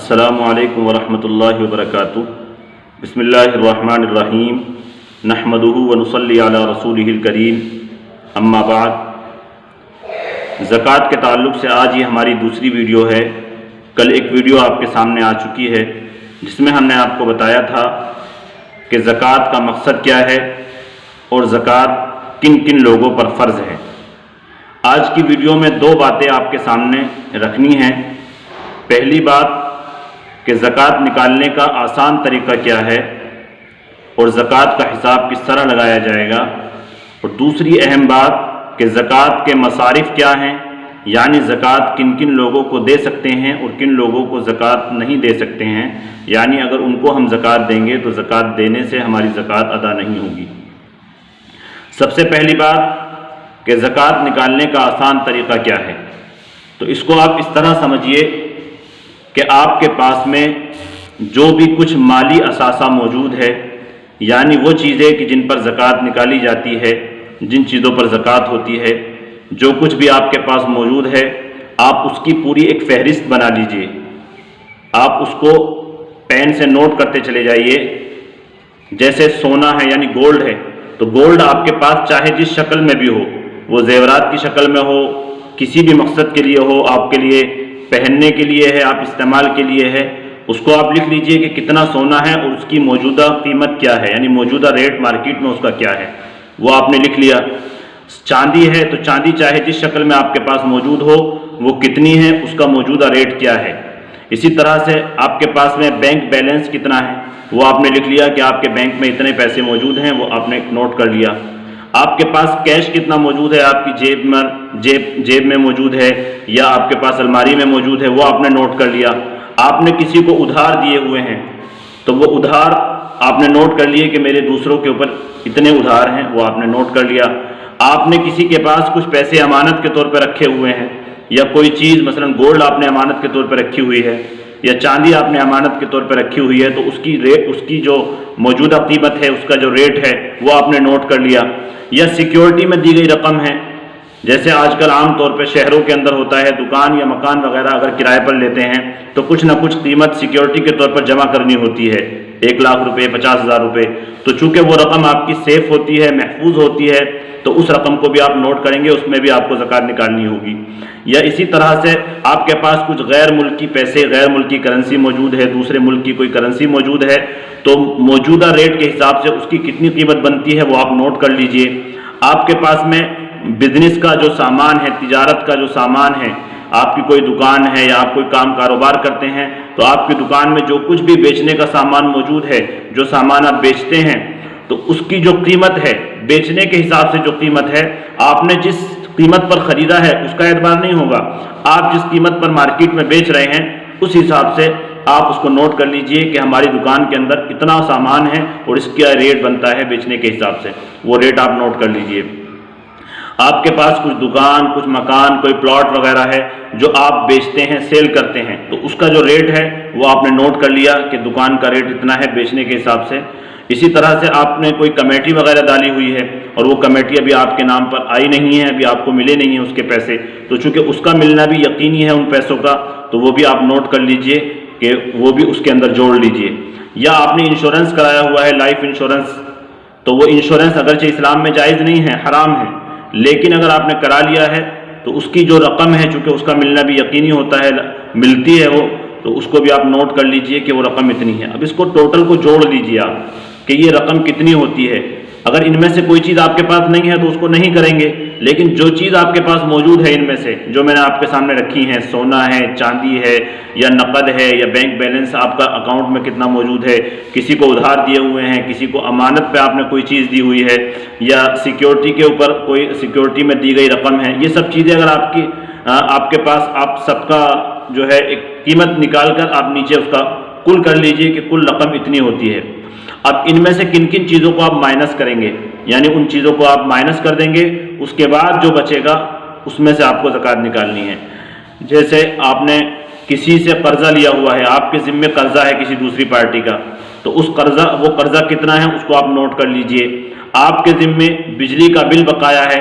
السلام علیکم ورحمۃ اللہ وبرکاتہ۔ بسم اللہ الرحمن الرحیم، نحمدہ ونصلی علی رسولہ الکریم، اما بعد۔ زکوٰۃ کے تعلق سے آج یہ ہماری دوسری ویڈیو ہے۔ کل ایک ویڈیو آپ کے سامنے آ چکی ہے جس میں ہم نے آپ کو بتایا تھا کہ زکوٰۃ کا مقصد کیا ہے اور زکوٰۃ کن کن لوگوں پر فرض ہے۔ آج کی ویڈیو میں دو باتیں آپ کے سامنے رکھنی ہیں۔ پہلی بات کہ زکوٰۃ نکالنے کا آسان طریقہ کیا ہے اور زکوٰۃ کا حساب کس طرح لگایا جائے گا، اور دوسری اہم بات کہ زکوٰۃ کے مصارف کیا ہیں، یعنی زکوٰۃ کن کن لوگوں کو دے سکتے ہیں اور کن لوگوں کو زکوٰۃ نہیں دے سکتے ہیں، یعنی اگر ان کو ہم زکوٰۃ دیں گے تو زکوٰۃ دینے سے ہماری زکوٰۃ ادا نہیں ہوگی۔ سب سے پہلی بات کہ زکوٰۃ نکالنے کا آسان طریقہ کیا ہے، تو اس کو آپ اس طرح سمجھیے کہ آپ کے پاس میں جو بھی کچھ مالی اثاثہ موجود ہے، یعنی وہ چیزیں کہ جن پر زکوٰۃ نکالی جاتی ہے، جن چیزوں پر زکوٰۃ ہوتی ہے، جو کچھ بھی آپ کے پاس موجود ہے، آپ اس کی پوری ایک فہرست بنا لیجئے۔ آپ اس کو پین سے نوٹ کرتے چلے جائیے۔ جیسے سونا ہے یعنی گولڈ ہے، تو گولڈ آپ کے پاس چاہے جس شکل میں بھی ہو، وہ زیورات کی شکل میں ہو، کسی بھی مقصد کے لیے ہو، آپ کے لیے پہننے کے لیے ہے، آپ استعمال کے لیے ہے، اس کو آپ لکھ لیجئے کہ کتنا سونا ہے اور اس کی موجودہ قیمت کیا ہے، یعنی موجودہ ریٹ مارکیٹ میں اس کا کیا ہے، وہ آپ نے لکھ لیا۔ چاندی ہے تو چاندی چاہے جس شکل میں آپ کے پاس موجود ہو، وہ کتنی ہے، اس کا موجودہ ریٹ کیا ہے۔ اسی طرح سے آپ کے پاس میں بینک بیلنس کتنا ہے، وہ آپ نے لکھ لیا کہ آپ کے بینک میں اتنے پیسے موجود ہیں، وہ آپ نے نوٹ کر لیا۔ آپ کے پاس کیش کتنا موجود ہے، آپ کی جیب میں موجود ہے یا آپ کے پاس الماری میں موجود ہے، وہ آپ نے نوٹ کر لیا۔ آپ نے کسی کو ادھار دیے ہوئے ہیں تو وہ ادھار آپ نے نوٹ کر لیے کہ میرے دوسروں کے اوپر اتنے ادھار ہیں، وہ آپ نے نوٹ کر لیا۔ آپ نے کسی کے پاس کچھ پیسے امانت کے طور پہ رکھے ہوئے ہیں، یا کوئی چیز مثلا گولڈ آپ نے امانت کے طور پہ رکھی ہوئی ہے، یا چاندی آپ نے امانت کے طور پہ رکھی ہوئی ہے، تو اس کی جو موجودہ قیمت ہے، اس کا جو ریٹ ہے، وہ آپ نے نوٹ کر لیا۔ یا سیکیورٹی میں دی گئی رقم ہے، جیسے آج کل عام طور پہ شہروں کے اندر ہوتا ہے، دکان یا مکان وغیرہ اگر کرائے پر لیتے ہیں تو کچھ نہ کچھ قیمت سیکیورٹی کے طور پر جمع کرنی ہوتی ہے، 1,00,000 روپے، 50,000 روپے، تو چونکہ وہ رقم آپ کی سیف ہوتی ہے، محفوظ ہوتی ہے، تو اس رقم کو بھی آپ نوٹ کریں گے، اس میں بھی آپ کو زکوٰۃ نکالنی ہوگی۔ یا اسی طرح سے آپ کے پاس کچھ غیر ملکی پیسے، غیر ملکی کرنسی موجود ہے، دوسرے ملک کی کوئی کرنسی موجود ہے، تو موجودہ ریٹ کے حساب سے اس کی کتنی قیمت بنتی ہے وہ آپ نوٹ کر لیجئے۔ آپ کے پاس میں بزنس کا جو سامان ہے، تجارت کا جو سامان ہے، آپ کی کوئی دکان ہے یا آپ کوئی کاروبار کرتے ہیں، تو آپ کی دکان میں جو کچھ بھی بیچنے کا سامان موجود ہے، جو سامان آپ بیچتے ہیں، تو اس کی جو قیمت ہے، بیچنے کے حساب سے جو قیمت ہے، آپ نے جس قیمت پر خریدا ہے اس کا اعتبار نہیں ہوگا، آپ جس قیمت پر مارکیٹ میں بیچ رہے ہیں اس حساب سے آپ اس کو نوٹ کر لیجئے کہ ہماری دکان کے اندر اتنا سامان ہے اور اس کا ریٹ بنتا ہے بیچنے کے حساب سے، وہ ریٹ آپ نوٹ کر لیجئے۔ آپ کے پاس کچھ دکان، کچھ مکان، کوئی پلاٹ وغیرہ ہے جو آپ بیچتے ہیں، سیل کرتے ہیں، تو اس کا جو ریٹ ہے وہ آپ نے نوٹ کر لیا کہ دکان کا ریٹ اتنا ہے بیچنے کے حساب سے۔ اسی طرح سے آپ نے کوئی کمیٹی وغیرہ ڈالی ہوئی ہے اور وہ کمیٹی ابھی آپ کے نام پر آئی نہیں ہے، ابھی آپ کو ملے نہیں ہیں اس کے پیسے، تو چونکہ اس کا ملنا بھی یقینی ہے ان پیسوں کا، تو وہ بھی آپ نوٹ کر لیجئے کہ وہ بھی اس کے اندر جوڑ لیجئے۔ یا آپ نے انشورنس کرایا ہوا ہے، لائف انشورنس، تو وہ انشورنس اگرچہ اسلام میں جائز نہیں ہے، حرام ہے، لیکن اگر آپ نے کرا لیا ہے تو اس کی جو رقم ہے، چونکہ اس کا ملنا بھی یقینی ہوتا ہے، ملتی ہے وہ، تو اس کو بھی آپ نوٹ کر لیجئے کہ وہ رقم اتنی ہے۔ اب اس کو ٹوٹل کو جوڑ لیجئے آپ کہ یہ رقم کتنی ہوتی ہے۔ اگر ان میں سے کوئی چیز آپ کے پاس نہیں ہے تو اس کو نہیں کریں گے، لیکن جو چیز آپ کے پاس موجود ہے ان میں سے جو میں نے آپ کے سامنے رکھی ہیں، سونا ہے، چاندی ہے، یا نقد ہے، یا بینک بیلنس آپ کا اکاؤنٹ میں کتنا موجود ہے، کسی کو ادھار دیے ہوئے ہیں، کسی کو امانت پہ آپ نے کوئی چیز دی ہوئی ہے، یا سیکیورٹی کے اوپر کوئی سیکیورٹی میں دی گئی رقم ہے، یہ سب چیزیں اگر آپ کے پاس، آپ سب کا جو ہے ایک قیمت نکال کر آپ نیچے اس کا کل کر لیجئے کہ کل رقم اتنی ہوتی ہے۔ اب ان میں سے کن کن چیزوں کو آپ مائنس کریں گے، یعنی ان چیزوں کو آپ مائنس کر دیں گے، اس کے بعد جو بچے گا اس میں سے آپ کو زکوٰۃ نکالنی ہے۔ جیسے آپ نے کسی سے قرضہ لیا ہوا ہے، آپ کے ذمے قرضہ ہے کسی دوسری پارٹی کا، تو وہ قرضہ کتنا ہے اس کو آپ نوٹ کر لیجئے۔ آپ کے ذمے بجلی کا بل بقایا ہے،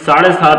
7.5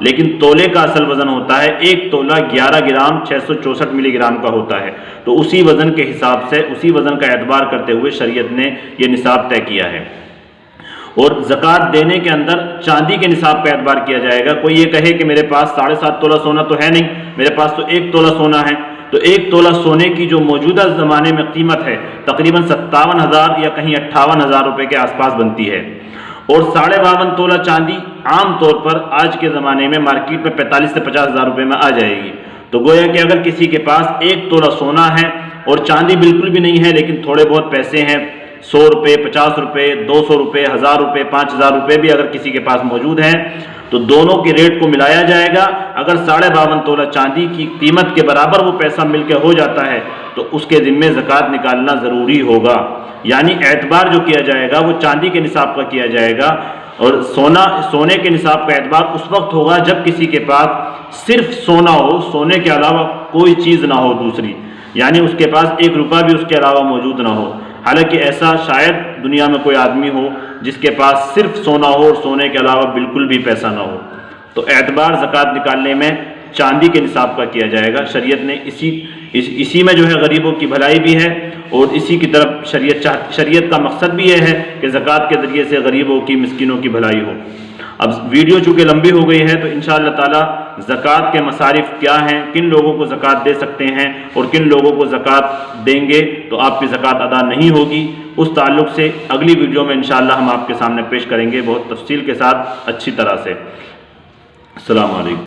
لیکن تولے کا اصل وزن ہوتا ہے 1 تولہ 11 گرام 664 ملی گرام کا ہوتا ہے، تو اسی وزن کے حساب سے، اسی وزن کا اعتبار کرتے ہوئے شریعت نے یہ نصاب طے کیا ہے۔ اور زکوٰۃ دینے کے اندر چاندی کے نصاب کا اعتبار کیا جائے گا۔ کوئی یہ کہے کہ میرے پاس 7.5 تولہ سونا تو ہے نہیں، میرے پاس تو 1 تولہ سونا ہے، تو 1 تولہ سونے کی جو موجودہ زمانے میں قیمت ہے تقریباً 57,000 یا کہیں 58,000 روپے کے آس پاس بنتی ہے، اور 52.5 تولہ چاندی عام طور پر آج کے زمانے میں مارکیٹ میں 45 سے 50,000 روپے میں آ جائے گی۔ تو گویا کہ اگر کسی کے پاس 1 تولہ سونا ہے اور چاندی بالکل بھی نہیں ہے لیکن تھوڑے بہت پیسے ہیں، 100 روپے، 50 روپے، 200 روپے، 1000 روپے، 5000 روپے بھی اگر کسی کے پاس موجود ہیں، تو دونوں کے ریٹ کو ملایا جائے گا۔ اگر 52.5 تولہ چاندی کی قیمت کے برابر وہ پیسہ مل کے ہو جاتا ہے تو اس کے ذمے زکوٰۃ نکالنا ضروری ہوگا، یعنی اعتبار جو کیا جائے گا وہ چاندی کے نصاب کا کیا جائے گا، اور سونے کے نصاب کا اعتبار اس وقت ہوگا جب کسی کے پاس صرف سونا ہو، سونے کے علاوہ کوئی چیز نہ ہو دوسری، یعنی اس کے پاس 1 روپیہ بھی اس کے علاوہ موجود نہ ہو۔ حالانکہ ایسا شاید دنیا میں کوئی آدمی ہو جس کے پاس صرف سونا ہو اور سونے کے علاوہ بالکل بھی پیسہ نہ ہو، تو اعتبار زکوٰۃ نکالنے میں چاندی کے نصاب کا کیا جائے گا۔ شریعت نے اسی میں جو ہے غریبوں کی بھلائی بھی ہے، اور اسی کی طرف شریعت کا مقصد بھی یہ ہے کہ زکوٰۃ کے ذریعے سے غریبوں کی، مسکینوں کی بھلائی ہو۔ اب ویڈیو چونکہ لمبی ہو گئی ہے تو انشاءاللہ تعالی زکوٰۃ کے مصارف کیا ہیں، کن لوگوں کو زکوٰۃ دے سکتے ہیں اور کن لوگوں کو زکوٰۃ دیں گے تو آپ کی زکوٰۃ ادا نہیں ہوگی، اس تعلق سے اگلی ویڈیو میں انشاءاللہ ہم آپ کے سامنے پیش کریں گے بہت تفصیل کے ساتھ، اچھی طرح سے۔ السلام علیکم۔